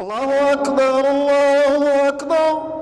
الله أكبر الله أكبر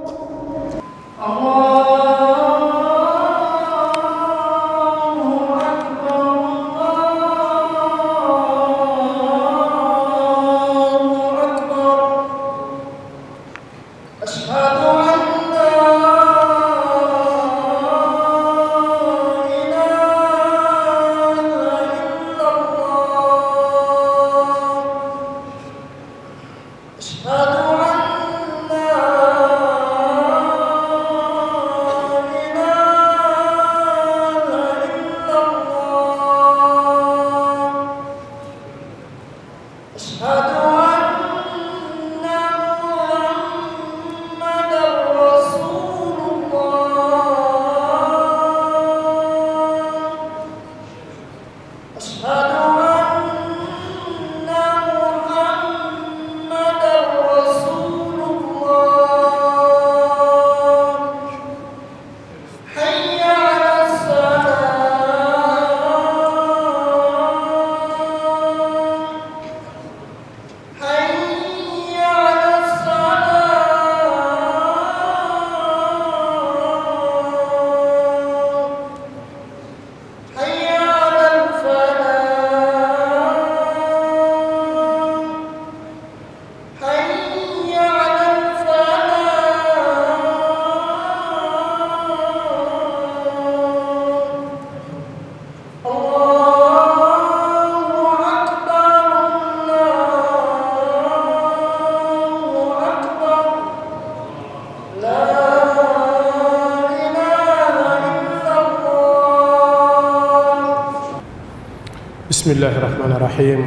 بسم الله الرحمن الرحيم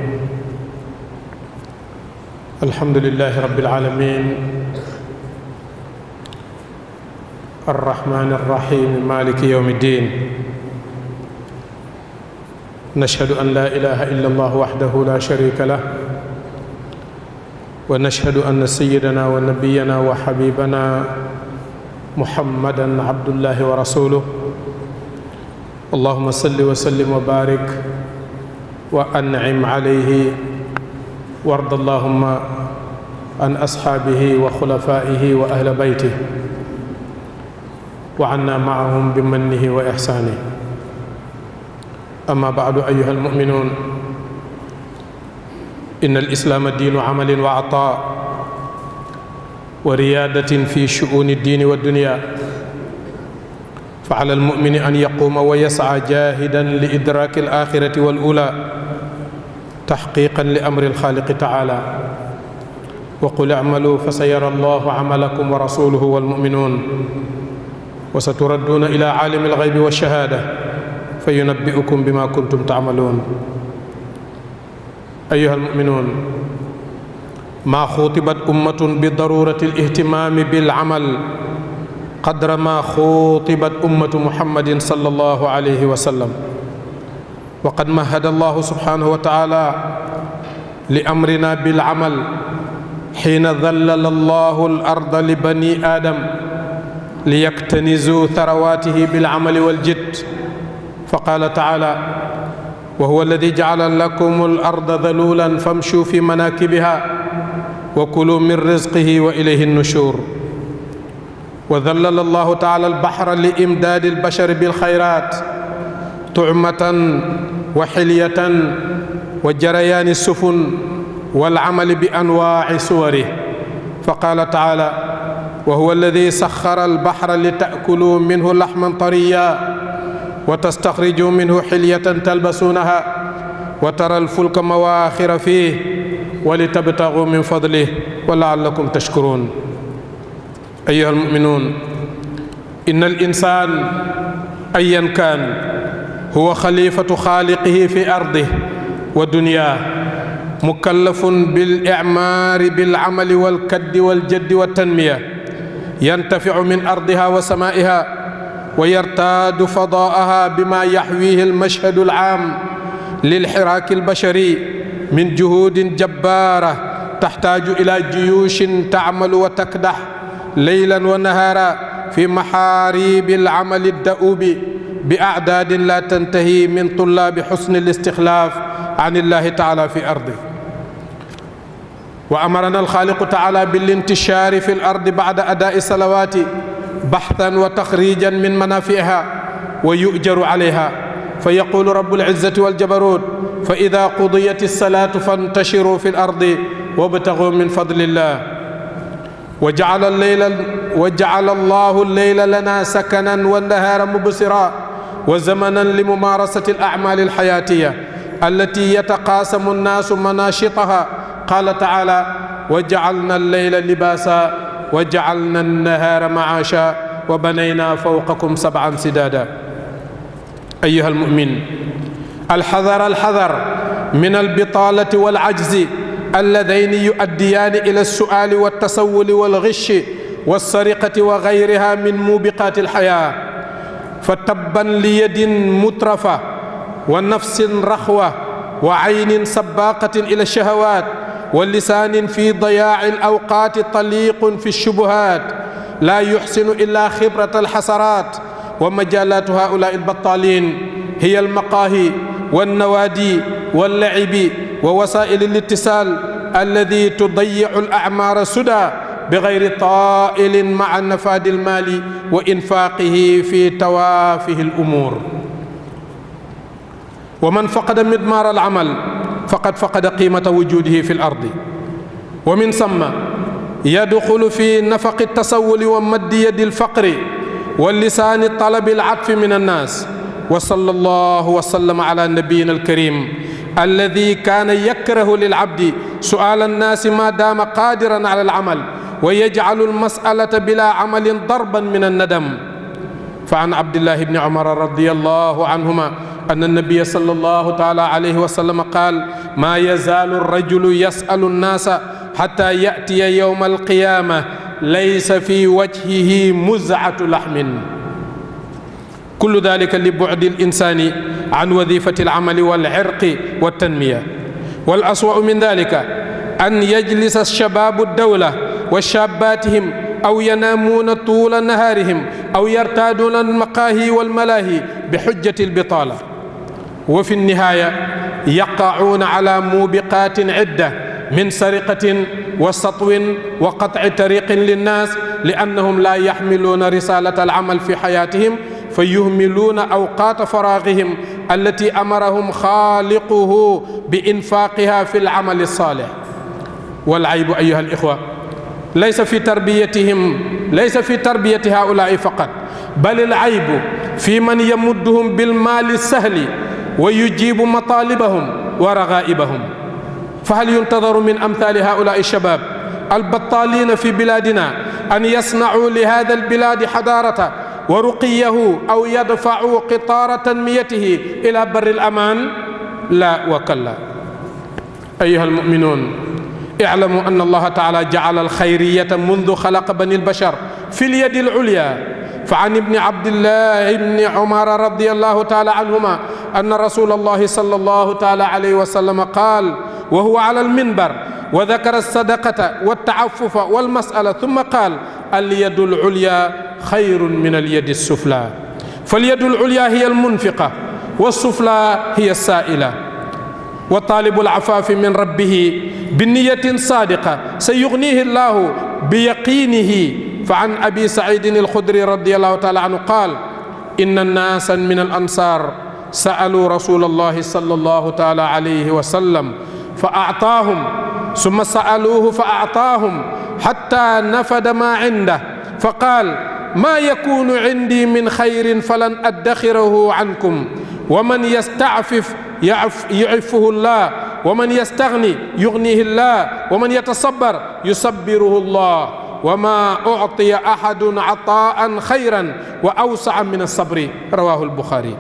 الحمد لله رب العالمين الرحمن الرحيم مالك يوم الدين نشهد أن لا إله إلا الله وحده لا شريك له ونشهد أن سيدنا ونبينا وحبيبنا محمدا عبد الله ورسوله اللهم صل وسلم وبارك وأنعم عليه وارض اللهم عن أصحابه وخلفائه وأهل بيته وعنا معهم بمنه وإحسانه أما بعد أيها المؤمنون إن الإسلام دين عمل وعطاء وريادة في شؤون الدين والدنيا فعلى المؤمن أن يقوم ويسعى جاهدا لإدراك الآخرة والأولى تحقيقا لأمر الخالق تعالى وقل اعملوا فسيرى الله عملكم ورسوله والمؤمنون وستردون إلى عالم الغيب والشهادة فينبئكم بما كنتم تعملون أيها المؤمنون ما خوطبت أمة بضرورة الاهتمام بالعمل قدر ما خوطبت أمة محمد صلى الله عليه وسلم وقد مهد الله سبحانه وتعالى لأمرنا بالعمل حين ذلل الله الأرض لبني آدم ليكتنزوا ثرواته بالعمل والجد فقال تعالى وهو الذي جعل لكم الأرض ذلولا فامشوا في مناكبها وكلوا من رزقه وإليه النشور وذلل الله تعالى البحر لإمداد البشر بالخيرات طعمة وحلية وجريان السفن والعمل بأنواع صوره فقال تعالى وهو الذي سخر البحر لتأكلوا منه لحما طريا وتستخرجوا منه حلية تلبسونها وترى الفلك مواخر فيه ولتبتغوا من فضله ولعلكم تشكرون أيها المؤمنون إن الإنسان أيا كان هو خليفة خالقه في أرضه ودنياه مكلف بالإعمار بالعمل والكد والجد والتنمية ينتفع من أرضها وسمائها ويرتاد فضاءها بما يحويه المشهد العام للحراك البشري من جهود جبارة تحتاج إلى جيوش تعمل وتكدح ليلا ونهارا في محاريب العمل الدؤوب بأعداد لا تنتهي من طلاب حسن الاستخلاف عن الله تعالى في أرضه وأمرنا الخالق تعالى بالانتشار في الأرض بعد أداء الصلوات بحثا وتخريجا من منافعها ويؤجر عليها، فيقول رب العزة والجبروت: فإذا قضيت الصلاة فانتشروا في الأرض وابتغوا من فضل الله. وجعل الله الليل لنا سكنا والنهار مبصرا وزمنا لممارسة الأعمال الحياتية التي يتقاسم الناس مناشطها. قال تعالى: وجعلنا الليل لباسا وجعلنا النهار معاشا وبنينا فوقكم سبعا سدادا. أيها المؤمن، الحذر من البطالة والعجز اللذين يؤديان إلى السؤال والتسول والغش والسرقة وغيرها من موبقات الحياة. فتبا ليد مترفة ونفس رخوة وعين سباقة إلى الشهوات ولسان في ضياع الأوقات طليق في الشبهات لا يحسن إلا خبرة الحسرات. ومجالات هؤلاء البطالين هي المقاهي والنوادي واللعب ووسائل الاتصال الذي تضيع الأعمار سدى بغير طائل مع نفاد المال وإنفاقه في توافه الأمور. ومن فقد مضمار العمل فقد فقد قيمة وجوده في الأرض، ومن ثم يدخل في نفق التسول ومد يد الفقر واللسان طلب العطف من الناس. وصلى الله وسلم على نبينا الكريم الذي كان يكره للعبد سؤال الناس ما دام قادرا على العمل ويجعل المسألة بلا عمل ضربا من الندم. فعن عبد الله بن عمر رضي الله عنهما أن النبي صلى الله تعالى عليه وسلم قال: ما يزال الرجل يسأل الناس حتى يأتي يوم القيامة ليس في وجهه مزعة لحم. كل ذلك لبعد الإنسان عن وظيفة العمل والعرق والتنمية. والأسوأ من ذلك أن يجلس الشباب الدولة وشاباتهم أو ينامون طول نهارهم أو يرتادون المقاهي والملاهي بحجة البطالة، وفي النهاية يقعون على موبقات عدة من سرقة وسطو وقطع طريق للناس لأنهم لا يحملون رسالة العمل في حياتهم فيهملون أوقات فراغهم التي أمرهم خالقه بإنفاقها في العمل الصالح. والعيب أيها الإخوة ليس في تربية هؤلاء فقط، بل العيب في من يمدهم بالمال السهل ويجيب مطالبهم ورغائبهم. فهل ينتظر من أمثال هؤلاء الشباب البطالين في بلادنا أن يصنعوا لهذا البلاد حضارة ورقيه أو يدفعوا قطار تنميته إلى بر الأمان؟ لا وكلا. أيها المؤمنون، اعلموا أن الله تعالى جعل الخيرية منذ خلق بني البشر في اليد العليا. فعن ابن عبد الله بن عمر رضي الله تعالى عنهما أن رسول الله صلى الله تعالى عليه وسلم قال وهو على المنبر وذكر الصدقة والتعفف والمسألة ثم قال: اليد العليا خير من اليد السفلى. فاليد العليا هي المنفقة والسفلى هي السائلة. وطالب العفاف من ربه بنية صادقة سيغنيه الله بيقينه. فعن أبي سعيد الخدري رضي الله تعالى عنه قال: إن الناسا من الأنصار سألوا رسول الله صلى الله تعالى عليه وسلم فأعطاهم، ثم سألوه فأعطاهم حتى نفد ما عنده، فقال: ما يكون عندي من خير فلن أدخره عنكم، ومن يستعفف يعفه الله، ومن يستغني يغنيه الله، ومن يتصبر يصبره الله، وما أعطي أحد عطاء خيرا وأوسع من الصبر. رواه البخاري.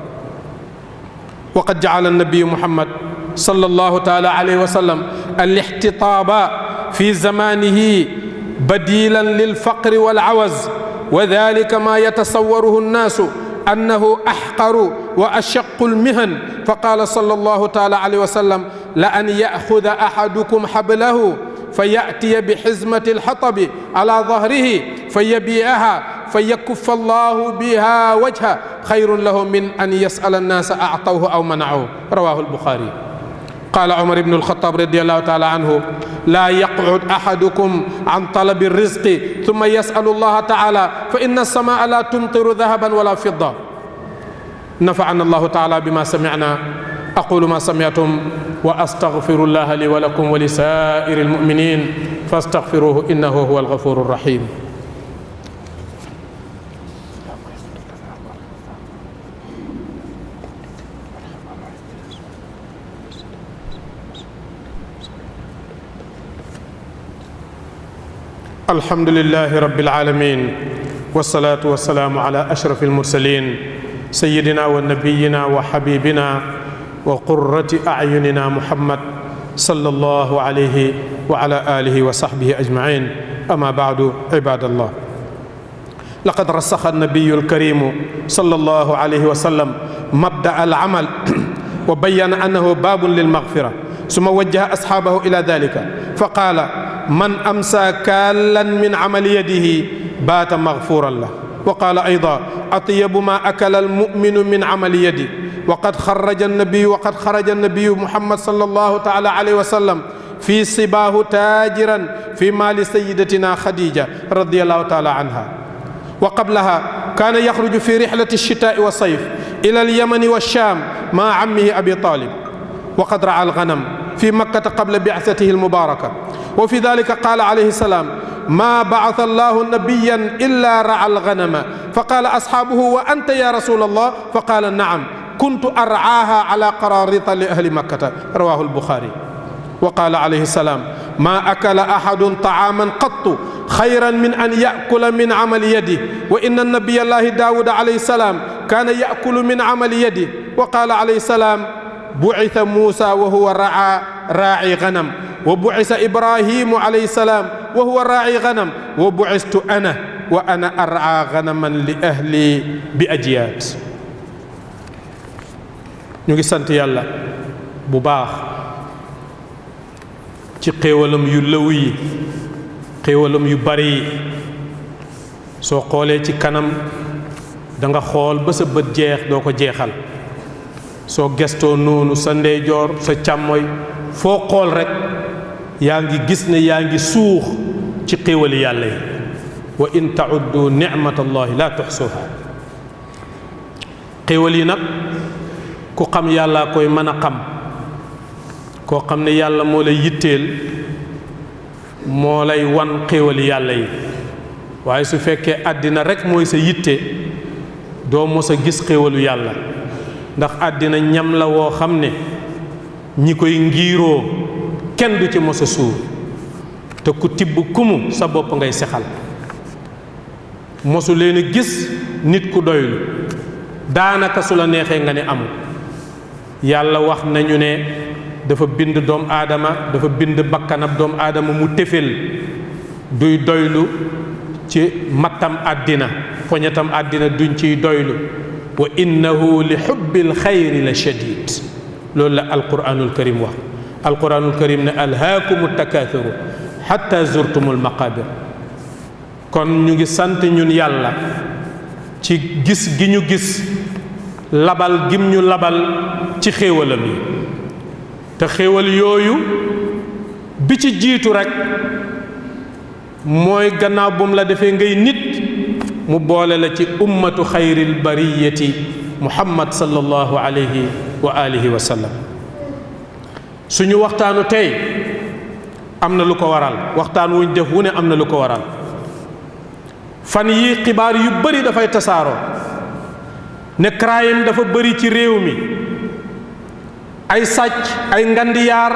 وقد جعل النبي محمد صلى الله تعالى عليه وسلم الاحتطاب في زمانه بديلا للفقر والعوز، وذلك ما يتصوره الناس أنه أحقر وأشق المهن. فقال صلى الله تعالى عليه وسلم: لأن يأخذ أحدكم حبله فيأتي بحزمة الحطب على ظهره فيبيعها فيكف الله بها وجهه خير له من أن يسأل الناس أعطوه أو منعوه. رواه البخاري. قال عمر بن الخطاب رضي الله تعالى عنه لا يقعد أحدكم عن طلب الرزق ثم يسأل الله تعالى فإن السماء لا تمطر ذهبا ولا فضة. نفعنا الله تعالى بما سمعنا. أقول ما سمعتم وأستغفر الله لي ولكم ولسائر المؤمنين فاستغفروه إنه هو الغفور الرحيم. الحمد لله رب العالمين والصلاة والسلام على أشرف المرسلين سيدنا ونبينا وحبيبنا وقرة أعيننا محمد صلى الله عليه وعلى آله وصحبه أجمعين. أما بعد عباد الله، لقد رسخ النبي الكريم صلى الله عليه وسلم مبدأ العمل وبين أنه باب للمغفرة، ثم وجه أصحابه إلى ذلك فقال من أمسى كالا من عمل يده بات مغفورا له. وقال أيضا أطيب ما أكل المؤمن من عمل يده. وقد خرج النبي محمد صلى الله تعالى عليه وسلم في صباه تاجرا في مال سيدتنا خديجة رضي الله تعالى عنها، وقبلها كان يخرج في رحلة الشتاء والصيف إلى اليمن والشام مع عمه أبي طالب، وقد رعى الغنم في مكة قبل بعثته المباركة. وفي ذلك قال عليه السلام ما بعث الله نبيا إلا رعى الغنم. فقال أصحابه وأنت يا رسول الله؟ فقال نعم كنت أرعاها على قراريط لأهل مكة، رواه البخاري. وقال عليه السلام ما أكل أحد طعاما قط خيرا من أن يأكل من عمل يده، وإن النبي الله داود عليه السلام كان يأكل من عمل يده. وقال عليه السلام بعث موسى وهو راعي غنم، وبعث إبراهيم عليه السلام وهو راعي غنم، وبعثت أنا وأنا أرعى غنما لأهلي بأجياد. ñu ngi sant yàlla bu baax ci xéewalam yu lëw yi, xéewalam yu bari yi. soo xoolee ci kanam da nga xool ba sa bët jeex doo ko jeexal, soo gestoo noonu sa ndeyjoor sa càmmoy foo xool rek yaa ngi gis ne yaa ngi suux ci xéewali yàlla yi. wa in tauddu nicmatallahi la tuxsuha. xéewal yi nag ku xam yàlla koy mën a xam, koo xam ne yàlla moo lay yitteel moo lay wan xéewali yàlla yi. waaye su fekkee àddina rek mooy sa yitte doo mos a gis xéewalu yàlla, ndax àddina ñam la woo xam ne ñi koy ngiiroo kenn du ci mos a suur, te ku tibb kumu sa bopp ngay sexal. mosu leen a gis nit ku doylu, daanaka su la neexee nga ne amul. yàlla wax nañu ne dafa bind doomu aadama, dafa bind bakkanab doomu aadama mu tefel duy doylu ci mattam àddina, poñetam àddina duñ ciy doylu. wa innahu li xubbil xayri la shadid. loolu la alquranul karim wax. alquranul karim ne alhaakumu takathuru xatta zurtumul maqabir. kon ñu ngi sant ñun yàlla ci gis gi ñu gis labal gim ñu labal ci xéewalam yi. te xéewal yooyu bi ci jiitu rek mooy gannaaw bu mu la defee ngay nit mu boole la ci ummatu xayril bariyati muhammad sallallahu alayhi wa alihi wa sallam. suñu waxtaanu tey am na lu ko waral, waxtaan wuñ def wu ne am na lu ko waral. fan yi xibaar yu bari dafay tasaaroo ne crime dafa bari ci réew mi, ay sàcc, ay ngandiyaar,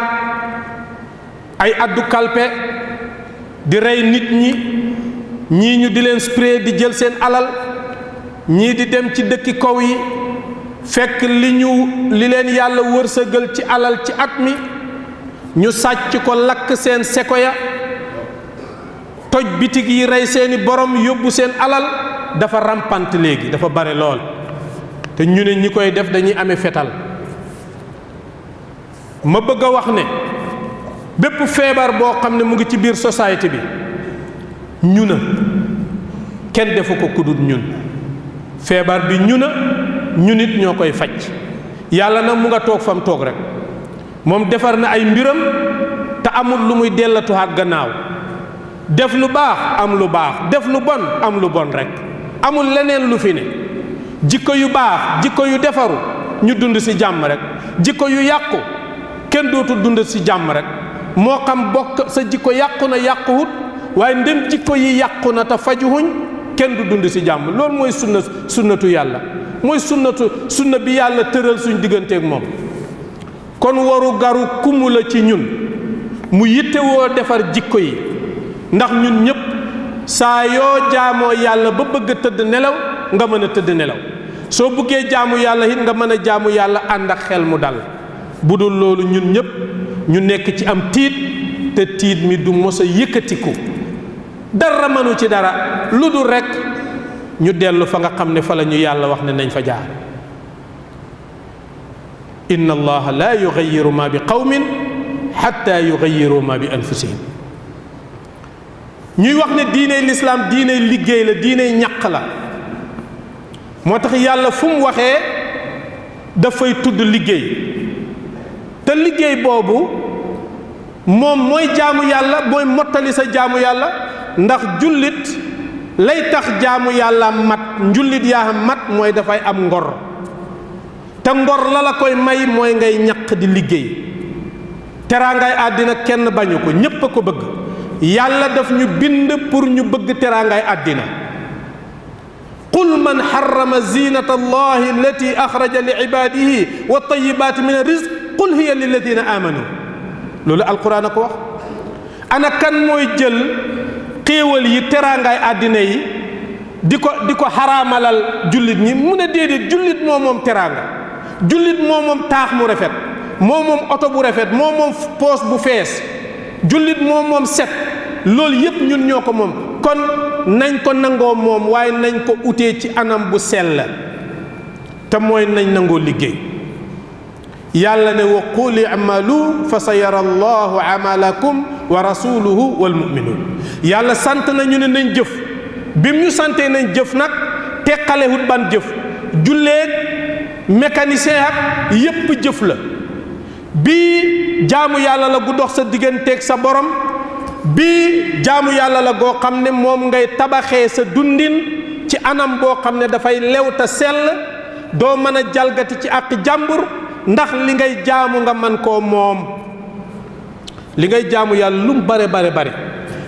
ay addu kalpe di rey nit ñi, ñii ñu di leen spray di jël seen alal, ñii di dem ci dëkki kaw yi fekk li leen yàlla wërsëgal ci alal ci at mi ñu sàcc ko, lakk seen sekoya, toj bitig yi, rey seeni borom, yóbbu seen alal. dafa rampant léegi, dafa bare lool. te ñu ne ñi koy def dañuy amee fetal. ma bëgg a wax ne bépp feebar boo xam ne mu ngi ci biir société bi ñu na kenn defu ko kudut ñun. feebar bi ñu na ñu nit ñoo koy faj. yàlla nag mu nga toog fam toog rek moom defar na ay mbiram te amul lu muy dellatuwaat gannaaw. def lu baax am lu baax, def lu bon am lu bon rek, amul leneen lu fi ne. jikko yu baax, jikko yu defaru ñu dund ci jàmm rek, jikko yu yàqu kenn dootul dund ci jàmm rek. moo xam bokk sa jikko yàqu na yàquwut, waaye ndem jikko yi yàqu na te fajuhuñ kenn du dund ci jàmm. loolu mooy sunnatu yàlla, mooy sunna bi yàlla tëral suñ digganteeg moom. kon waru garu kumu la ci ñun mu yittewoo defar jikko yi, ndax ñun ñëpp saa yoo jaamoo yàlla ba bëgg a tëdd nelaw nga mën a tëdd nelaw, soo buggee jaamu yàlla it nga mën a jaamu yàlla ànd ak xel mu dal. bu dul loolu ñun ñëpp ñu nekk ci am tiit, te tiit mi du mos a yëkkatiku, dara mënu ci dara lu dul rekk ñu dellu fa nga xam ne fa la ñu yàlla wax ne nañ fa jaar. inna allaha la yughayyiru ma bi qawmin hatta yughayyiru ma bi anfusihim. ñuy wax ne diiney lislaam diiney liggéey la, diiney ñaq la. moo tax yàlla fu mu waxee dafay tudd liggéey, te liggéey boobu moom mooy jaamu yàlla, mooy mottali sa jaamu yàlla. ndax jullit lay tax jaamu yàlla mat, njullit yaa mat mooy dafay am ngor, te ngor la koy may mooy ngay ñaq di liggéey. teraangaay àddina kenn bañu ko, ñépp a ko bëgg. yàlla daf ñu bind pour ñu bëgg teraangaay àddina. qul man harrama zinata allahi allati axraja li ibadihi wa tayibaati min arrizq qul hiya lilladina amanu. loolu alquran a ko wax. ana kan mooy jël xéewal yi teraangaay àddina yi di ko xaraamalal jullit ñi? mu ne déedéet, jullit moo moom teraanga, jullit moo moom taax mu rafet, moo moom oto bu rafet, moo moom poos bu fees, jullit moo moom set. loolu yépp ñun ñoo ko moom. kon nañ ko nangoo moom, waaye nañ ko utee ci anam bu sell, te mooy nañ nangoo liggéey. yàlla ne wa qul i'malu fa sa yara allahu amalakum wa rasuluhu wal mu'minun. yàlla sant nañu ne nañ jëf. bim ñu santee nañ jëf nag teqalewut ban jëf, julleeg mécanicien ak yépp jëf la. bii jaamu yàlla la gu dox sa digganteeg sa borom, bii jaamu yàlla la goo xam ne moom ngay tabaxee sa dundin ci anam boo xam ne dafay lew te sell, doo mën a jalgati ci àq jàmbur, ndax li ngay jaamu nga man koo moom. li ngay jaamu yàlla lu mu bare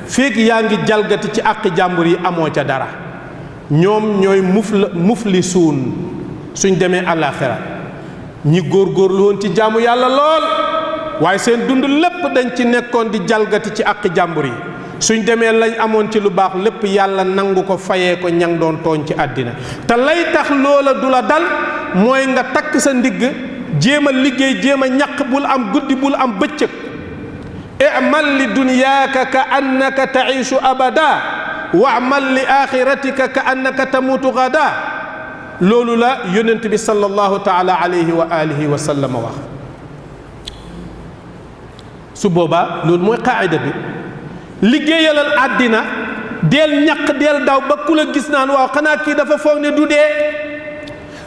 feeg yaa ngi jalgati ci àq jàmbur yi amoo ca dara. ñoom ñooy muflisuun suñ demee àllaaxira. ñi góorgóorlu woon ci jaamu yàlla lool, waaye seen dund lépp dañ ci nekkoon di jalgati ci àq jàmbur yi, suñ demee lañ amoon ci lu baax lépp yàlla nangu ko fayee ko ñang doon tooñ ci àddina. te lay tax loola du la dal mooy nga takk sa ndigg, jéem a liggéey, jéem a ñaq, bul am guddi bul am bëccëg. i'mal li dunyaaka ka annaka taishu abada wa'mal li axiratika ka annaka tamutu gada. loolu la yonent bi sallallahu taala alayhi wa alihi wa sallam wax. su boobaa loolu mooy qaayida bi. liggéeyalal àddina, deel ñaq, deel daw ba ku la gis naan waaw xanaa kii dafa foog ne du dee.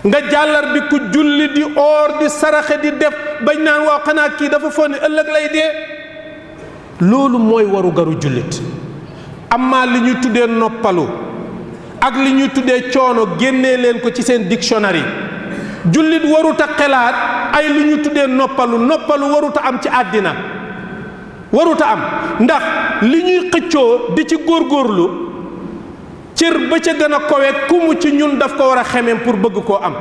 nga jàllar bi ku julli di oor di saraxe di def bañ naan waaw xanaa kii dafa foog ne ëllëg lay dee. loolu mooy waru garu jullit. amma li ñuy tuddee noppalu ak li ñuy tuddee coono génnee leen ko ci seen dictionnaire. jullit warut a xelaat ay li ñuy tuddee noppalu warut a am ci àddina, warut a am. ndax li ñuy xëccoo di ci góorgóorlu, cër ba ca gën a kowe ku mu ci ñun daf ko war a xemeem pour bëgg koo am.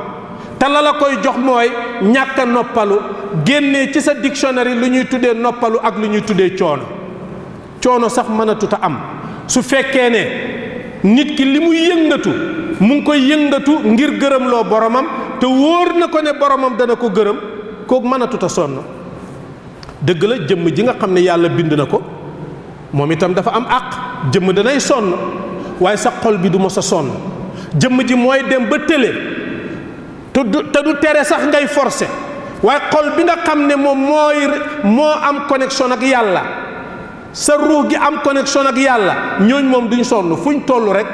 te la koy jox mooy ñàkk a noppalu, génnee ci sa dictionnaire lu ñuy tuddee noppalu ak lu ñuy tuddee coono sax mënatut a am. su fekkee ne nit ki li muy yëngatu mu ngi koy yëngatu ngir gërëmloo boromam, te wóor na ko ne boromam dana ko gërëm, kooku mënatut a sonn. dëgg la jëmm ji nga xam ne yàlla bind na ko moom itam dafa am àq. jëmm danay sonn, waaye sa xol bi du mos a sonn. jëmm ji mooy dem ba tële, te du tere sax ngay forcer, waaye xol bi nga xam ne moom moo am connexion ak yàlla, sa ruux gi am connexion ak yàlla, ñooñ moom duñ sonn. fuñ toll rek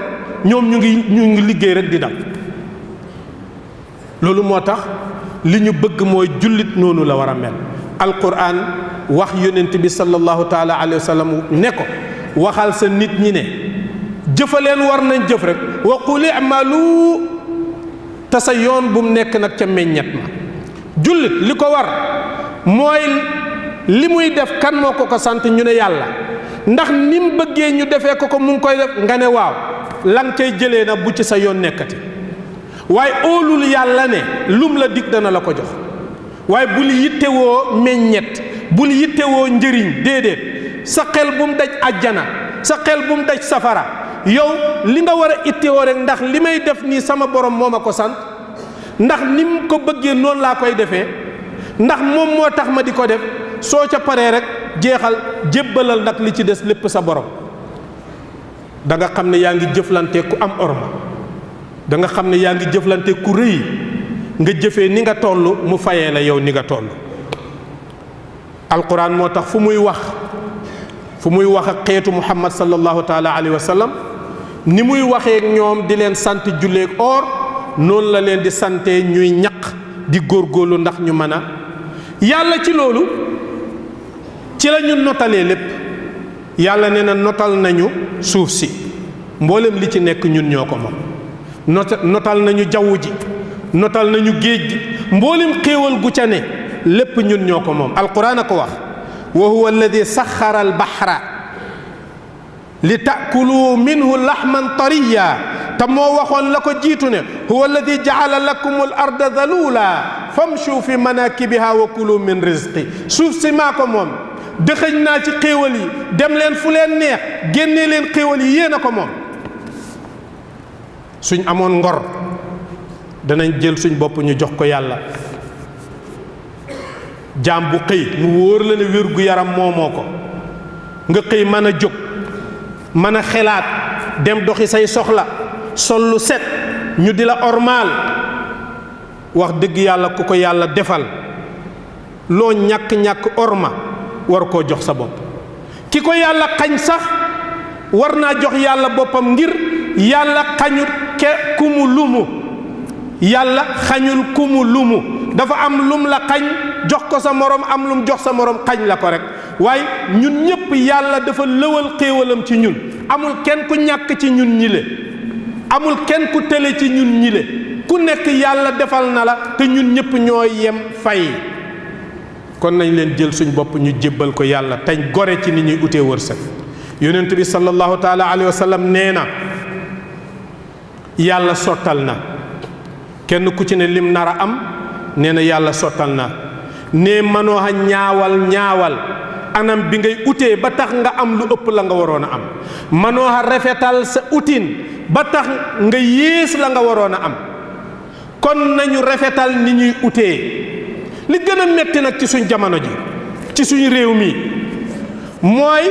ñoom ñu ngi liggéey rek di dal. loolu moo tax li ñu bëgg mooy jullit noonu la war a mel. alquran wax yonent bi sallallahu taala alayhi wa sallam ne ko waxal sa nit ñi ne jëfaleen war nañ jëf rek wa qul i'malu te sa yoon bu mu nekk nag ca meññet ma jullit li ko war mooy li muy def kan moo ko sant ñu ne yàlla ndax ni mu bëggee ñu defee ko mu ngi koy def nga ne waaw lan cay jëlee na bu ci sa yoon nekkati waaye óolul yàlla ne lum la dig dana la ko jox waaye bul yittewoo meññet bul yittewoo njëriñ déedéet sa xel bu mu daj àjjana sa xel bu mu daj safara yow li nga war a ittewoo rek ndax li may def nii sama borom moo ma ko sant ndax ni mu ko bëggee noonu laa koy defee ndax moom moo tax ma di ko def soo ca paree rek jeexal jébbalal nag li ci des lépp sa borom da nga xam ne yaa ngi jëflante ku am orma da nga xam ne yaa ngi jëflante ku rëy nga jëfee ni nga toll mu fayee la yow ni nga toll. alquran moo tax fu muy wax ak xeetu muhammad sallallahu taala alayhi wa sallam ni muy waxee ak ñoom di leen sant julleeg or noonu la leen di sante ñuy ñaq di góorgóorlu ndax ñu mën a yàlla ci loolu ci la ñu notalee lépp yàlla nee na notal nañu suuf si mboolem li ci nekk ñun ñoo ko moom notal nañu jaww ji notal nañu géej gi mboolem xéewal gu ca ne lépp ñun ñoo ko moom alquran a ko wax wa huwa alladi saxara albahra li taakulu minhu lahman tariya te moo waxoon la ko jiitu ne huwa alladi jaala lakum al arda dalula famshu fi manakibiha wa kulu min rizqi suuf si maa ko moom dëxëñ naa ci xéewal yi dem leen fu leen neex génnee leen xéewal yi yéen a ko moom suñ amoon ngor danañ jël suñ bopp ñu jox ko yàlla jaam bu xëy mu wóor la ne wér gu yaram moomoo ko nga xëy mën a jóg mën a xelaat dem doxi say soxla sol lu set ñu di la ormaal wax dëgg yàlla ku ko yàlla defal loo ñàkk-ñàkk orma war koo jox sa bopp ki ko yàlla xañ sax war naa jox yàlla boppam ngir yàlla xañul ku mu lumu yàlla xañul ku mu lumu dafa am lum la xañ jox ko sa morom am lum jox sa morom xañ la ko rek waaye ñun ñëpp yàlla dafa lëwal xéewalam ci ñun amul kenn ku ñàkk ci ñun ñi le amul kenn ku tële ci ñun ñi le ku nekk yàlla defal na la te ñun ñëpp ñoo yem fay kon nañ leen jël suñ bopp ñu jébbal ko yàlla tañ gore ci ni ñuy utee wërsëg yonent bi sallallahu taala alayhi wa sallam nee na yàlla sottal na kenn ku ci ne lim nar a am nee na yàlla sottal na ne mënoo a ñaawal anam bi ngay utee ba tax nga am lu ëpp la nga waroon a am mënoo a rafetal sa utin ba tax nga yées la nga waroon a am kon nañu rafetal ni ñuy utee li gën a metti nag ci suñ jamono ji ci suñ réew mi mooy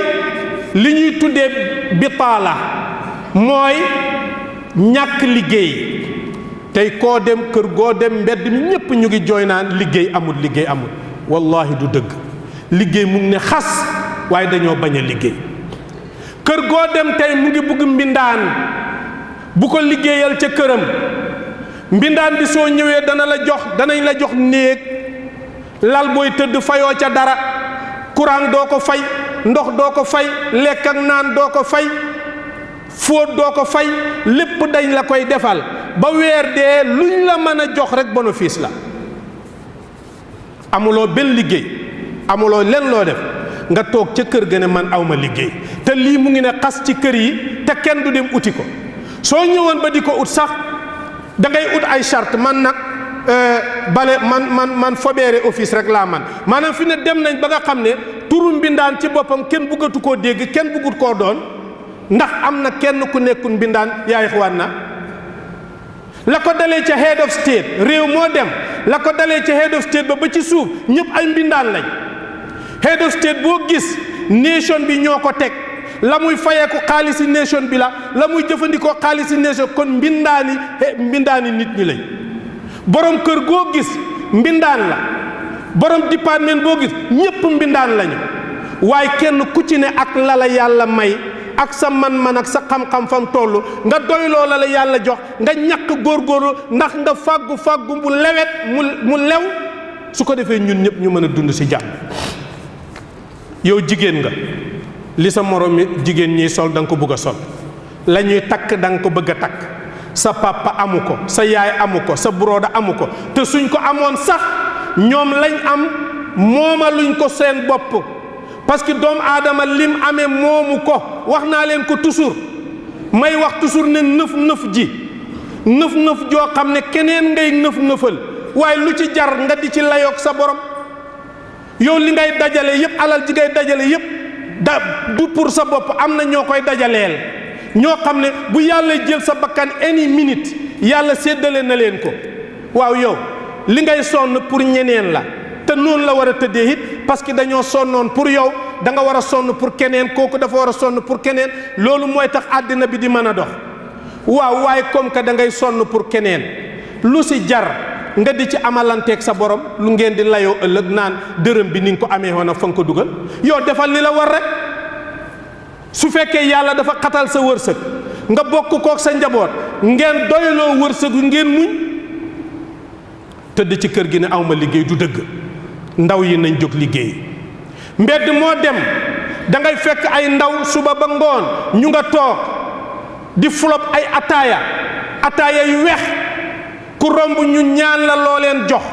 li ñuy tuddee bitaala mooy ñàkk liggéey tey koo dem kër goo dem mbedd mi ñépp ñu ngi jooy naan liggéey amul wallahi du dëgg liggéey mu ngi ne xas waaye dañoo bañ a liggéey kër goo dem tey mu ngi bugg mbindaan bu ko liggéeyal ca këram mbindaan bi soo ñëwee danañ la jox néeg lal booy tëdd fayoo ca dara courant doo ko fay ndox doo ko fay lekk ak naan doo ko fay fóot doo ko fay lépp dañ la koy defal ba weer dee luñ la mën a jox rek bénéfice la amuloo benn liggéey amuloo len loo def nga toog ca kër ga ne man awma liggéey te lii mu ngi ne xas ci kër yi te kenn du dem uti ko soo ñëwoon ba di ko ut sax da ngay ut ay charte man nag bale man fobeere office rek laa man maanaam fi ne dem nañ ba nga xam ne turu mbindaan ci boppam kenn buggatu koo dégg kenn buggut koo doon ndax am na kenn ku nekkul mbindaan yaay xawaan na la ko dalee ca head of state réew moo dem la ko dalee ca head of state ba ci suuf ñëpp ay mbindaan lañ head of state boo gis nation bi ñoo ko teg la muy fayeeku xaalisi nation bi la muy jëfandikoo xaalisi nation kon mbindaani nit ñi lañ borom kër goo gis mbindaan la borom département boo gis ñëpp mbindaan lañu waaye kenn ku ci ne ak la yàlla may ak sa man-man ak sa xam-xam fam toll nga doyloo la yàlla jox nga ñàkk góorgóorlu ndax nga fàggu bu lewet mu lew su ko defee ñun ñëpp ñu mën a dund ci jàmm. yow jigéen nga li sa morom jigéen ñiy sol da nga ko bëgg a sol, la ñuy takk da nga ko bëgg a takk, sa papa amu ko, sa yaay amu ko, sa broda amu ko, te suñ ko amoon sax ñoom lañ am moomaluñ ko seen bopp, parce que doomu aadama lim amee moomu ko. wax naa leen ko toujours, may wax toujours ne nëf nëf joo xam ne keneen ngay nëfal, waaye lu ci jar nga di ci layoog sa borom. yow li ngay dajale yépp, alal ji ngay dajale yépp du pour sa bopp, am na ñoo koy dajaleel, ñoo xam ne bu yàlla jël sa bakkan any minute yàlla séddale na leen ko. waaw yow li ngay sonn pour ñeneen la, te noonu la war a tëddee it, parce que dañoo sonnoon pour yow, da nga war a sonn pour keneen, kooku dafa war a sonn pour keneen. loolu mooy tax àddina bi di mën a dox. waaw waaye comme que da ngay sonn pour keneen, lu si jar nga di ci amalanteeg sa borom, lu ngeen di layoo ëllëg naan dërëm bi ni nga ko amee woon fa nga ko dugal. yow defal li la war rek. su fekkee yàlla dafa xatal sa wërsëg, nga bokk kook sa njaboot, ngeen doyloo wërsëg wi, ngeen muñ. tëdd ci kër gi ne awma liggéey du dëgg. ndaw yi nañ jóg liggéey. mbedd moo dem da ngay fekk ay ndaw suba ba ngoon ñu nga toog di flop ay ataaya yu weex, ku romb ñu ñaan la loo leen jox.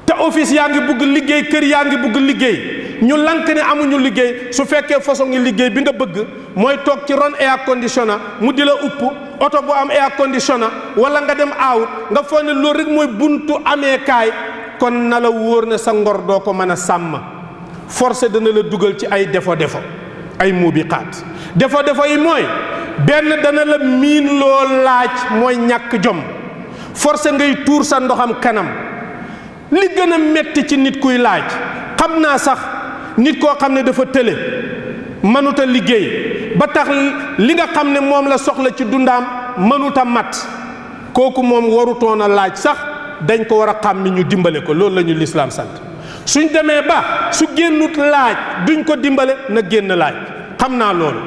te office yaa ngi bugg liggéey, kër yaa ngi bugg liggéey, ñu lank ne amuñu liggéey. su fekkee façon ngi liggéey bi nga bëgg mooy toog ci ron air conditioner mu di la upp, oto bu am air conditioner, wala nga dem out, nga foog ne loolu rek mooy buntu amee kaay, kon na la wóor ne sa ngor doo ko mën a sàmm. forcé dana la dugal ci ay defo ay mubiqaat. defo yi mooy benn, dana la miin loo laaj, mooy ñàkk jom. forcé ngay tuur sa ndoxam kanam. li gën a metti ci nit kuy laaj, xam naa sax nit koo xam ne dafa tële, mënuta liggéey ba tax li nga xam ne moom la soxla ci dundaam mënuta mat, kooku moom warutoon a laaj sax, dañ ko war a xam ni ñu dimbale ko. loolu la ñu lislaam sant. suñ demee ba su génnut laaj duñ ko dimbale, na génn laaj. xam naa loolu,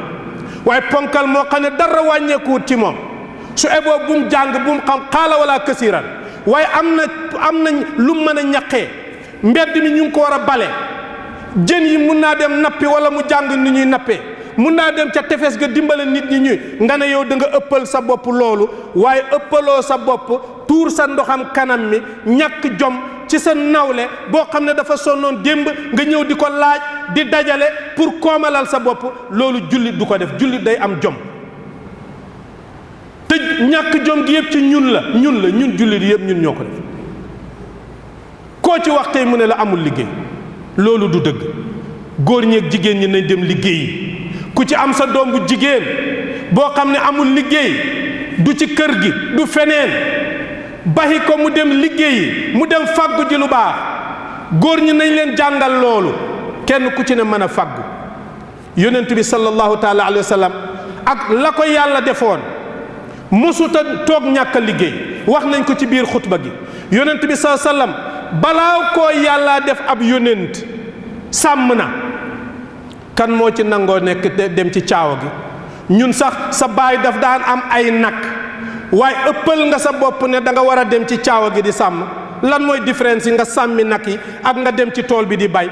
waaye ponkal moo xam ne dara wàññeekuwut ci moom, su eboo bu mu jàng, bu mu xam xaala wala kasiran, waaye am na lu mën a ñaqee. mbedd mi ñu ngi ko war a bale. jën yi mun naa dem nappi, wala mu jàng ni ñuy nappee. mun naa dem ca tefes ga dimbale nit ñi ñuy, nga ne yow da nga ëppal sa bopp loolu, waaye ëppaloo sa bopp tuur sa ndoxam kanam mi, ñàkk jom ci sa nawle boo xam ne dafa sonnoon démb, nga ñëw di ko laaj, di dajale pour koomalal sa bopp. loolu jullit du ko def. jullit day am jom. te ñàkk jom gi yëpp ci ñun jullit yëpp ñun ñoo ko def. koo ci wax tey mu ne la amul liggéey. loolu du dëgg. góor ñi ak jigéen ñi nañ dem liggéeyi. ku ci am sa doom bu jigéen boo xam ne amul liggéey, du ci kër gi, du feneen, baxi ko mu dem liggéeyi, mu dem fàggu ji lu baax. góor ñi nañ leen jàngal loolu, kenn ku ci ne mën a fàggu. yonent bi sallallahu taala alayhi wa sallam ak la ko yàlla defoon, mësuta toog ñàkk a liggéey. wax nañ ko ci biir xutba gi. yonent bi sallallahu alayhi wa sallam balaa koo yàlla def ab yonent sàmm na. kan moo ci nangoo nekk dem ci caawa gi? ñun sax sa baay daf daan am ay nag, waaye ëppal nga sa bopp ne da nga war a dem ci caawa gi di sàmm. lan mooy différence yi nga sàmmi nag yi ak nga dem ci tool bi di bay?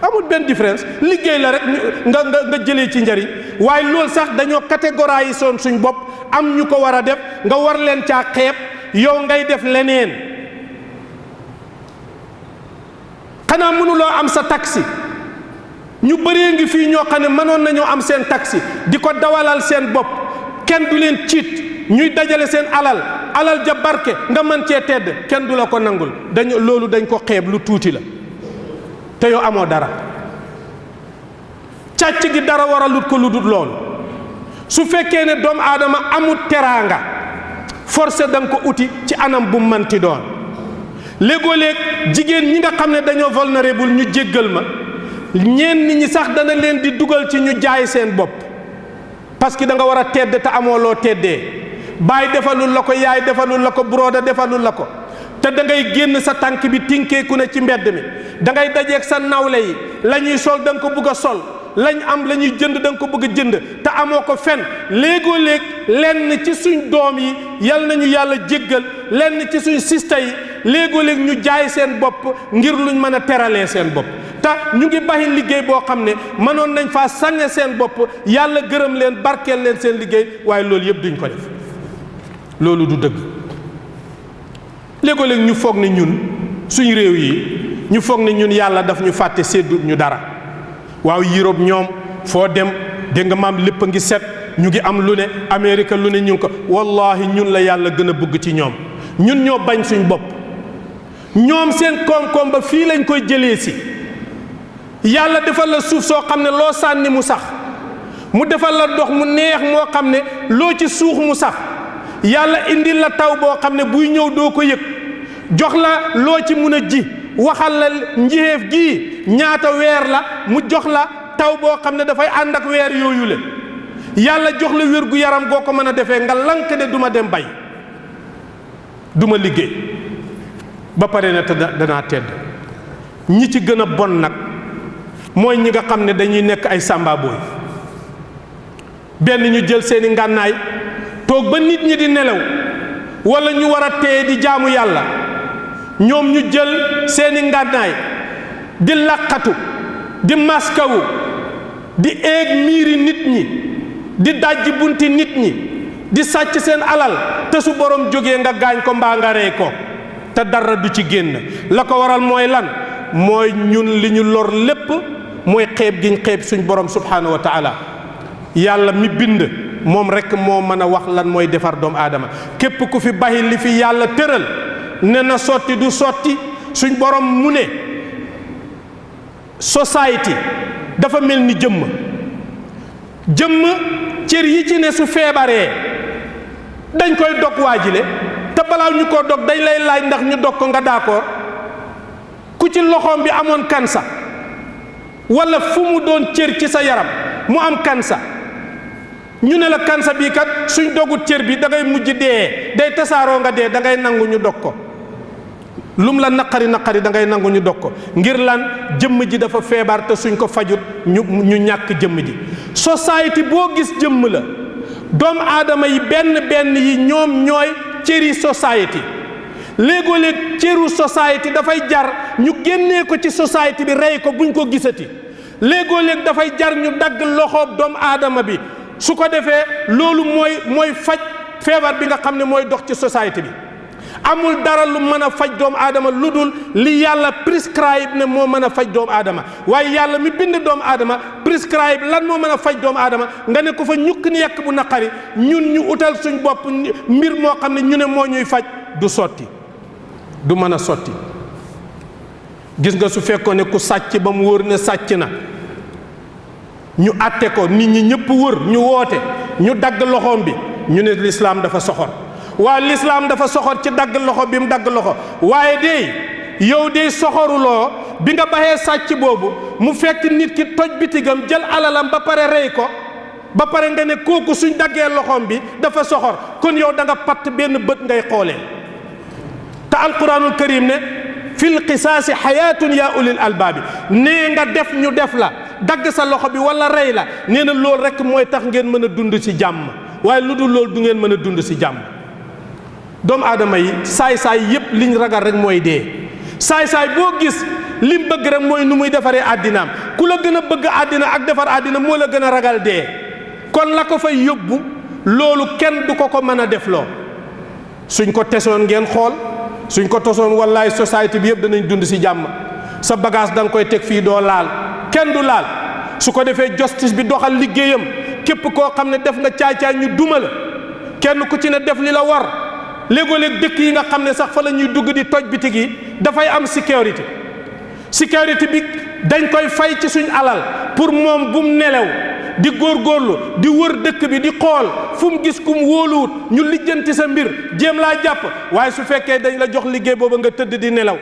amul benn différence. liggéey la rek nga jëlee ci njariñ. waaye loolu sax dañoo catégoriser suñ bopp, am ñu ko war a def, nga war leen caa xeeb, yow ngay def leneen. xanaa mënuloo am sa taxi? ñu bëree ngi fii ñoo xam ne mënoon nañoo am seen taxi di ko dawalal seen bopp, kenn du leen ciit, ñuy dajale seen alal ja barke, nga mën cee tedd, kenn du la ko nangul. loolu dañ ko xeeb, lu tuuti la, te yow amoo dara. càcc gi dara waralut ko lu dul loolu. su fekkee ne doomu aadama amul teraanga, forcé da nga ko uti ci anam bu manti doon. léegoo-léeg jigéen ñi nga xam ne dañoo vulnérable, ñu jéggal ma, ñeen nit ñi sax dana leen di dugal ci ñu jaay seen bopp, parce que da nga war a tedd te amoo loo teddee. baay defalul la ko, yaay defalul la ko, broda defalul la ko, te da ngay génn sa tànk bi tinkeeku ne ci mbedd mi. da ngay dajeeg sa nawle yi, la ñuy sol da nga ko bëgg a sol, lañ am la ñuy jënd da nga ko bëgg a jënd, te amoo ko fen. léegoo-léeg lenn ci suñ doom yi, yal nañu yàlla jéggal, lenn ci suñ sista yi léegoo-léeg ñu jaay seen bopp ngir luñ mën a teralee seen bopp te ñu ngi baxi liggéey boo xam ne mënoon nañ faa sange seen bopp yàlla gërëm leen barkeel leen seen liggéey waaye loolu yëpp duñ ko def. loolu du dëgg. léegoo-léeg ñu foog ne ñun suñu réew yi ñu foog ne ñun yàlla daf ñu fàtte séddu ñu dara. waaw Europe ñoom foo dem dégg nga maam lépp a ngi set ñu ngi am lu ne Amérique lu ne ñu ngi ko wallahi ñun la yàlla gën a bëgg ci ñoom. ñun ñoo bañ suñ bopp ñoom seen koom-koom ba fii lañ koy jëlee si yàlla defal la suuf soo xam ne loo sànni mu sax mu defal la ndox mu neex moo xam ne loo ci suux mu sax yàlla indil la taw boo xam ne buy ñëw doo ko yëg jox la loo ci mun a ji waxal la njiheef gii ñaata weer la mu jox la taw boo xam ne dafay ànd ak weer yooyu la yàlla jox la wér gu yaram goo ko mën a defee nga lank ne duma dem bay duma liggéey ba pare na te danaa tedd. ñi ci gën a bon nag mooy ñi nga xam ne dañuy nekk ay sàmbaabooy benn ñu jël seeni ngànnaay toog ba nit ñi di nelaw wala ñu war a téye di jaamu yàlla ñoom ñu jël seeni ngànnaay di laqatu di maskawu di eeg miiri nit ñi di dajji bunti nit ñi di sàcc seen alal te su borom jógee nga gaañ ko mbaa nga rey ko te dara du ci génn. la ko waral mooy lan mooy ñun li ñu lor lépp mooy xeeb giñ xeeb suñ borom subhanahu wa taala. yàlla mi bind moom rek moo mën a wax lan mooy defar doomu aadama képp ku fi baxi li fi yàlla tëral ne na sotti du sotti. suñ borom mu ne society dafa mel ni jëmm cër yi ci ne su feebaree dañ koy dog waajile te balaa ñu ko dog dañ lay laaj ndax ñu dog ko nga d'accord. ku ci loxoom bi amoon kansa wala fu mu doon cër ci sa yaram mu am kansa ñu ne la kansa bii kat suñ dogut cër bi da ngay mujj dee day tasaaroo nga dee da ngay nangu ñu dog ko. lum la naqari da ngay nangu ñu dog ko ngir lan jëmm ji dafa feebar te suñ ko fajut ñu ñàkk jëmm ji. société boo gis jëmm la doomu aadama yi benn yi ñoom ñooy cëri société. léegoo-léeg cëru société dafay jar ñu génnee ko ci société bi rey ko buñ ko gisati. léegoo-léeg dafay jar ñu dagg loxoob doomu aadama bi su ko defee loolu mooy faj feebar bi nga xam ne mooy dox ci société bi. amul dara lu mën a faj doomu aadama lu dul li yàlla prescribe ne moo mën a faj doomu aadama waaye yàlla mi bind doomu aadama prescribe lan moo mën a faj doomu aadama nga ne ko fa ñukk ni yekk bu naqari ñun ñu utal suñ bopp mbir moo xam ne ñu ne moo ñuy faj du sotti du mën a sotti. gis nga su fekkoon ne ku sàcc ba mu wóor ne sàcc na ñu àtte ko nit ñi ñëpp wër ñu woote ñu dagg loxoom bi ñu ne lislaam dafa soxor. waaye lislaam dafa soxor ci dagg loxo bi mu dagg loxo waaye dey yow dey soxoruloo bi nga baxee sàcc boobu mu fekk nit ki toj bitigam jël alalam ba pare rey ko ba pare nga ne kooku suñ daggee loxoom bi dafa soxor kon yow da nga patt benn bët ngay xoolee. te alquranul karim ne fil qisaasi xayaatun yaa ulil albaabi nee nga def ñu def la dagg sa loxo bi wala rey la nee na loolu rek mooy tax ngeen mën a dund ci jàmm waaye lu dul loolu du ngeen mën a dund ci jàmm. doomu aadama yi saay-saay yépp liñ ragal rek mooy dee saay-saay boo gis lim bëgg rek mooy nu muy defaree àddinaam ku la gën a bëgg àddina ak defar àddina moo la gën a ragal dee kon la ko fay yóbbu loolu kenn du ko mën a def loo. suñ ko tesoon ngeen xool suñ ko tosoon wallaay société bi yëpp danañ dund ci jàmm sa bagage da nga koy teg fii doo laal kenn du laal su ko defee justice bi doxal liggéeyam képp koo xam ne def nga caay-caay ñu duma la kenn ku ci ne def li la war. léegoo-léeg dëkk yi nga xam ne sax fa la ñuy dugg di toj bitig yi dafay am sécurité bi dañ koy fay ci suñ alal pour moom bu mu nelew di góorgóorlu di wër dëkk bi di xool fu mu gis ku mu wóoluwut ñu lijjanti sa mbir jéem laa jàpp waaye su fekkee dañ la jox liggéey booba nga tëdd di nelaw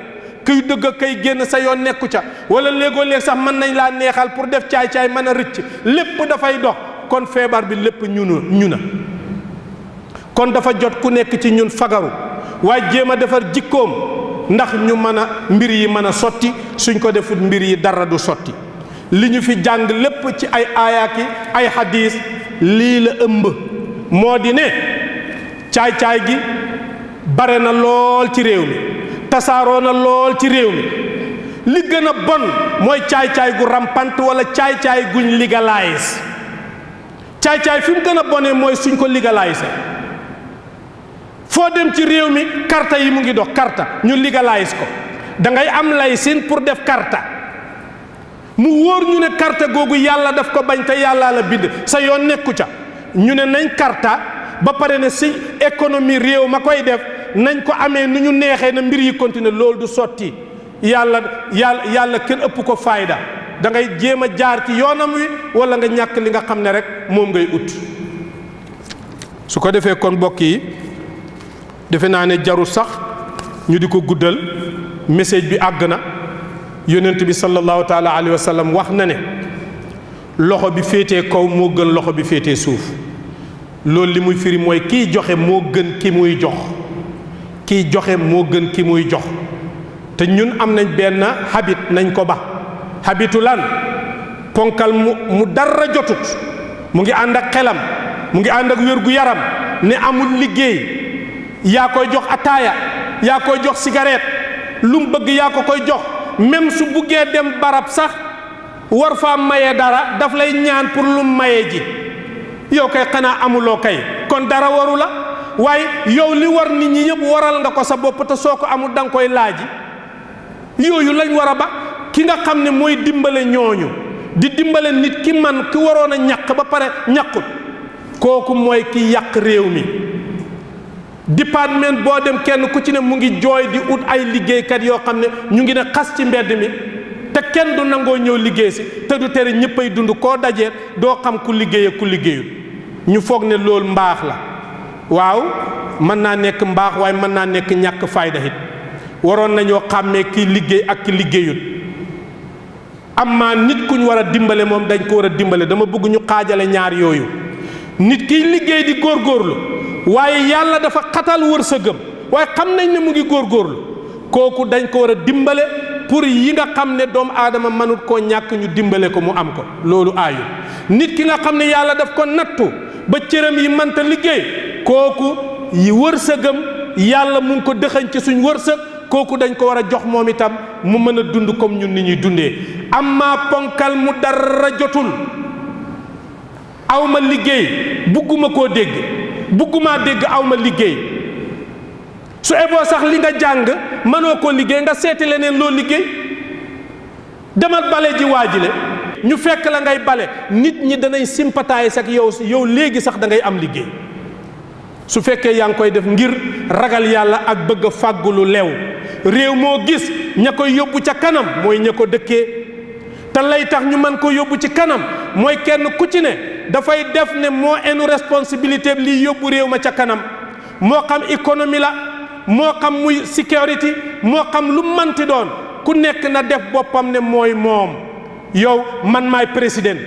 kuy dëgg kay génn sa yoon nekku ca wala léegoo-léeg sax mën nañ laa neexal pour def caay-caay mën a rëcc lépp dafay dox kon feebar bi lépp ñu na kon dafa jot ku nekk ci ñun fagaru waaye jéem a defar jikkoom ndax ñu mën a mbir yi mën a sotti suñ ko defut mbir yi dara du sotti. li ñu fi jàng lépp ci ay aayaaki ay hadis lii la ëmb moo di ne caay-caay gi bare na lool ci réew mi tasaaroo na lool ci réew mi. li gën a bon mooy caay-caay gu rampant wala caay-caay guñ légalise. caay-caay fi mu gën a bonee mooy suñ ko légalise. foo dem ci réew mi carte yi mu ngi dox carte ñu légalise ko da ngay am laysin pour def carte mu wóor ñu ne carte googu yàlla daf ko bañ te yàlla la bind sa yoon nekku ca ñu ne nañ carte ba pare ne si économie réew ma koy def nañ ko amee nu ñu neexee na mbir yi continuer loolu du sotti yàlla kenn ëpp ko fayda da ngay jéem a jaar ci yoonam wi wala nga ñàkk li nga xam ne rek moom ngay ut. su ko defee kon mbokk yi defe naa ne jarul sax ñu di ko guddal message bi àgg na. yonent bi sallallahu taala alayhi wa sallam wax na ne loxo bi féetee kaw moo gën loxo bi féetee suuf loolu li muy firi mooy kiy joxe moo gën ki muy jox kiy joxe moo gën ki muy jox te ñun am nañ benn habit nañ ko ba habitu lan ponkal mu dara jotut mu ngi ànd ak xelam mu ngi ànd ak wér-gu-yaram ne amul liggéey yaa koy jox ataaya yaa koy jox cigarette lu mu bëgg yaa ko koy jox même su buggee dem barab sax war faa maye dara daf lay ñaan pour lu maye ji yow kay xanaa amuloo kay kon dara waru la waaye yow li war nit ñi yëpp waral nga ko sa bopp te soo ko amul da nga koy laaji yooyu lañ war a ba ki nga xam ne mooy dimbale ñooñu di dimbale nit ki man ki waroon a ñàkk ba pare ñàkkut kooku mooy ki yàq réew mi. département boo dem kenn ku ci ne mu ngi jooy di ut ay liggéeykat yoo xam ne ñu ngi ne xas ci mbedd mi te kenn du nangoo ñëw liggéey si te du tere ñëppay dund koo dajee doo xam ku liggéey ak ku liggéeyul ñu foog ne loolu mbaax la waaw mën naa nekk mbaax waaye mën naa nekk ñàkk fayda it waroon nañoo xàmmee ki liggéey ak ki liggéeyul amma nit ku ñu war a dimbale moom dañ ko war a dimbale dama bëgg ñu xaajale ñaar yooyu nit kiy liggéey di góorgóorlu waaye yàlla dafa xatal wërsëgam waaye xam nañ ne mu ngi góorgóorlu kooku dañ ko war a dimbale pour yi nga xam ne doomu aadama mënut koo ñàkk ñu dimbale ko mu am ko loolu aayu nit ki nga xam ne yàlla daf ko nattu ba cëram yi mënta liggéey kooku yi wërsëgam yàlla mu ngi ko dëxañ ci suñ wërsëg kooku dañ ko war a jox moom itam mu mën a dund comme ñun ni ñuy dundee amma ponkal mu dara jotul awma liggéey bugguma koo dégg bugguma dégg awma liggéey su eboo sax li nga jàng mënoo koo liggéey nga seeti leneen loo liggéey demal bale ji waajile ñu fekk la ngay bale nit ñi danañ sympathise ak yow léegi sax da ngay am liggéey su fekkee yaa ngi koy def ngir ragal yàlla ak bëgg a fàggu lu leew réew moo gis ña koy yóbbu ca kanam mooy ña ko dëkkee te lay tax ñu mën ko yóbbu ci kanam mooy kenn ku ci ne dafay def ne moo enu responsabilité bi liy yóbbu réew ma ca kanam moo xam économie la moo xam muy sécurité moo xam lu manti doon ku nekk na def boppam ne mooy moom yow man maay président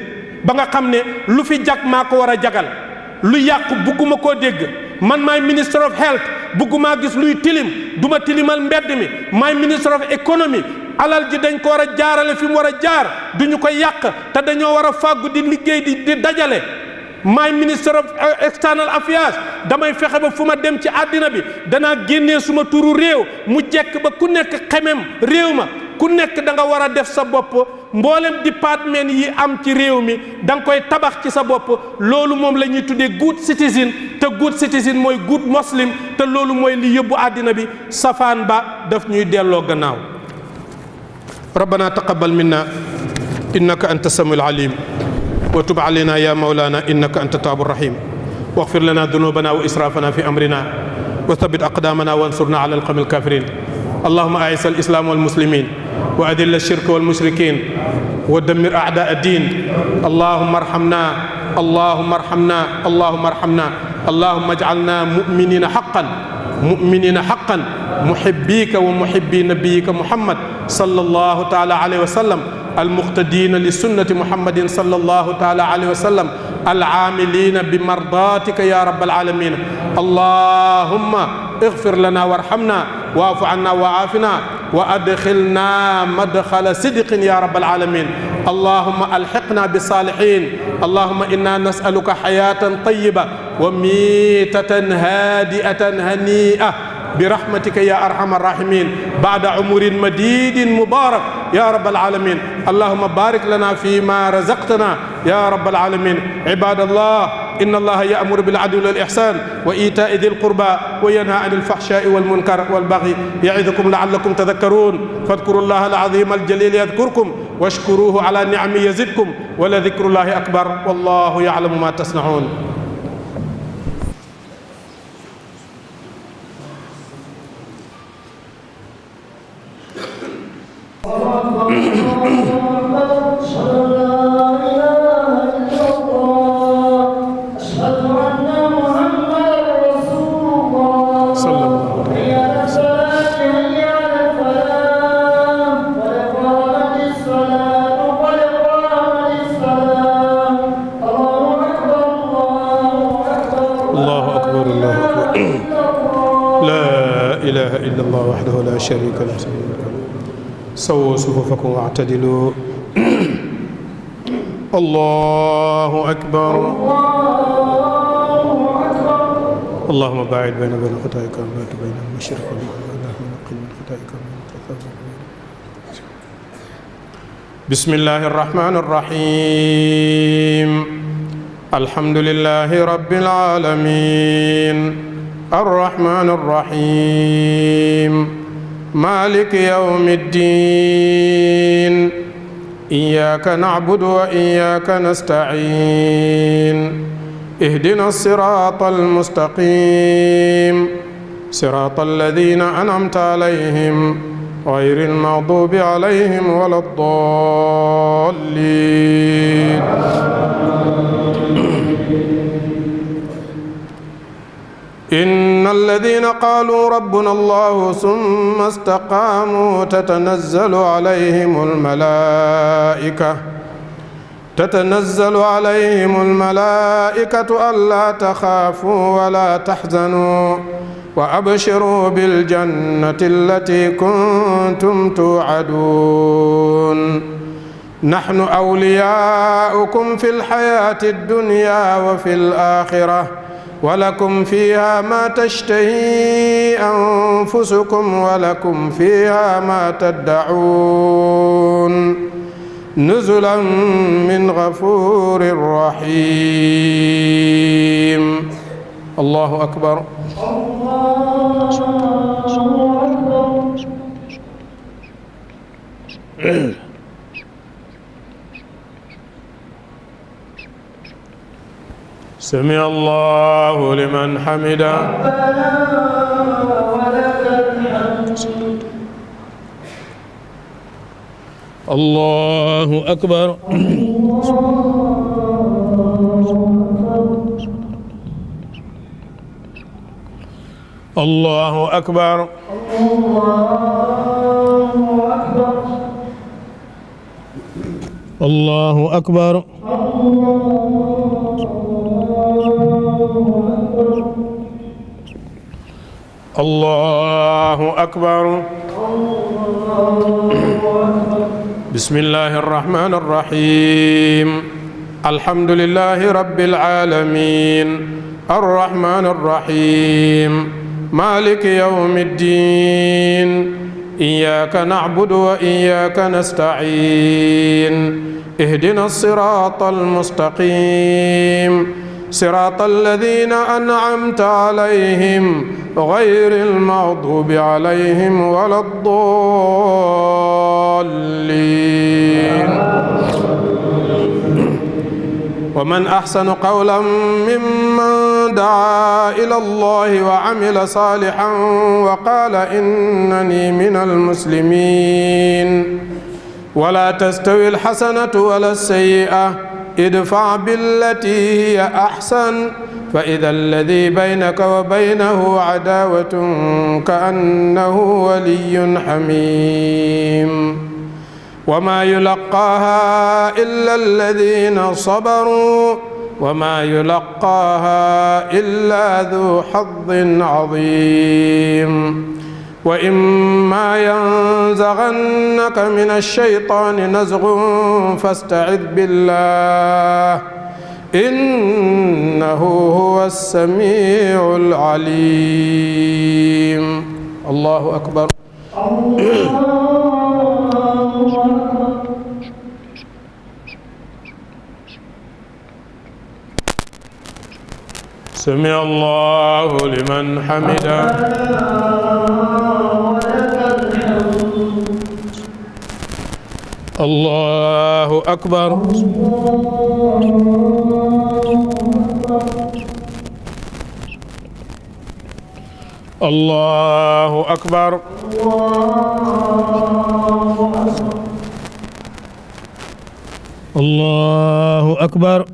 ba nga xam ne lu fi jag maa ko war a jagal lu yàqu bugguma koo dégg man maay minister of health bugguma gis luy tilim duma tilimal mbedd mi maay minister of economy alal ji dañ ko war a jaarale fi mu war a jaar duñu ko yàq te dañoo war a fàggu di liggéey di dajale maay minister of external affairs damay fexe ba fu ma dem ci àddina bi danaa génnee suma turu réew mu jekk ba ku nekk xemem réew ma ku nekk da nga war a def sa bopp mboolem département yi am ci réew mi da nga koy tabax ci sa bopp loolu moom la ñuy tuddee good citizen te good citizen mooy good muslim te loolu mooy li yóbbu àddina bi safaan ba daf ñuy delloo gannaaw rabbana taqabbal minna innaka anta samiul alim wa tub alayna ya mawlana innaka anta tawwabur rahim waghfir lana dhunubana wa israfana fi amrina wa thabbit aqdamana wansurna ala alqawmil kafirin اللهم أعز الإسلام والمسلمين وأذل الشرك والمشركين ودمر أعداء الدين اللهم ارحمنا اللهم ارحمنا اللهم ارحمنا اللهم اجعلنا مؤمنين حقا محبيك ومحبي نبيك محمد صلى الله تعالى عليه وسلم المقتدين لسنة محمد صلى الله تعالى عليه وسلم العاملين بمرضاتك يا رب العالمين اللهم اغفر لنا وارحمنا واعف عنا وعافنا وادخلنا مدخل صدق يا رب العالمين اللهم الحقنا بالصالحين اللهم انا نسالك حياه طيبه وميته هادئه هنيئه برحمتك يا أرحم الراحمين بعد عمر مديد مبارك يا رب العالمين. اللهم بارك لنا فيما رزقتنا يا رب العالمين. عباد الله إن الله يأمر بالعدل والإحسان وإيتاء ذي القربى وينهى عن الفحشاء والمنكر والبغي يعظكم لعلكم تذكرون. فاذكروا الله العظيم الجليل يذكركم واشكروه على نعمه يزدكم ولذكر الله أكبر والله يعلم ما تصنعون. لا إله إلا الله وحده لا شريك له. سووا صفوفكم واعتدلوا. الله أكبر. اللهم باعد بين خطاياك وما بين المشرق والمغرب. اللهم نقل من خطاياك بسم الله الرحمن الرحيم. الحمد لله رب العالمين الرحمن الرحيم مالك يوم الدين إياك نعبد وإياك نستعين اهدنا الصراط المستقيم صراط الذين أنعمت عليهم غير المغضوب عليهم ولا الضالين. إن الذين قالوا ربنا الله ثم استقاموا تتنزل عليهم الملائكة ألا تخافوا ولا تحزنوا وأبشروا بالجنة التي كنتم توعدون. نحن أولياؤكم في الحياة الدنيا وفي الآخرة ولكم فيها ما تشتهي أنفسكم ولكم فيها ما تدعون نزلا من غفور رحيم. الله أكبر. سمع الله لمن حمده. الله أكبر. الله أكبر. الله أكبر. الله أكبر. بسم الله الرحمن الرحيم. الحمد لله رب العالمين الرحمن الرحيم مالك يوم الدين إياك نعبد وإياك نستعين اهدنا الصراط المستقيم صراط الذين أنعمت عليهم غير المغضوب عليهم ولا الضالين. ومن أحسن قولا ممن دعا إلى الله وعمل صالحا وقال إنني من المسلمين. ولا تستوي الحسنة ولا السيئة ادفع بالتي هي أحسن فإذا الذي بينك وبينه عداوة كأنه ولي حميم. وما يلقاها إلا الذين صبروا وما يلقاها إلا ذو حظ عظيم. وإما ينزغنك من الشيطان نزغ فاستعذ بالله إنه هو هو السميع العليم. الله أكبر. سمع الله لمن حمده. الله أكبر. الله أكبر. الله أكبر.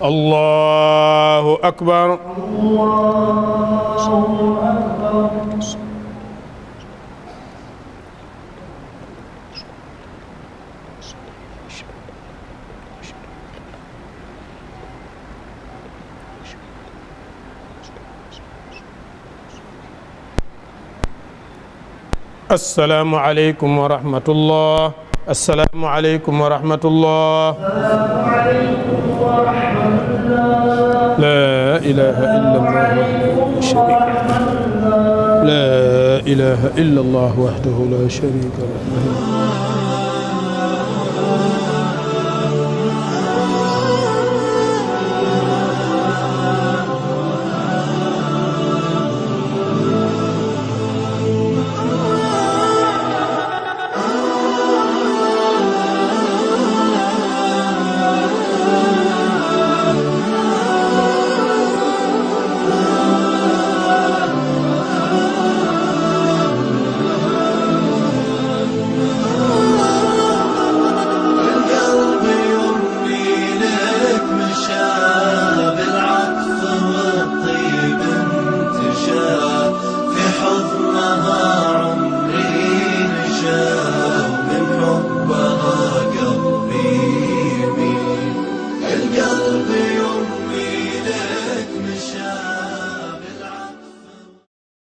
الله أكبر. السلام عليكم ورحمة الله. السلام عليكم ورحمة الله. لا إله إلا الله وحده لا شريك له. لا إله إلا الله وحده لا شريك له.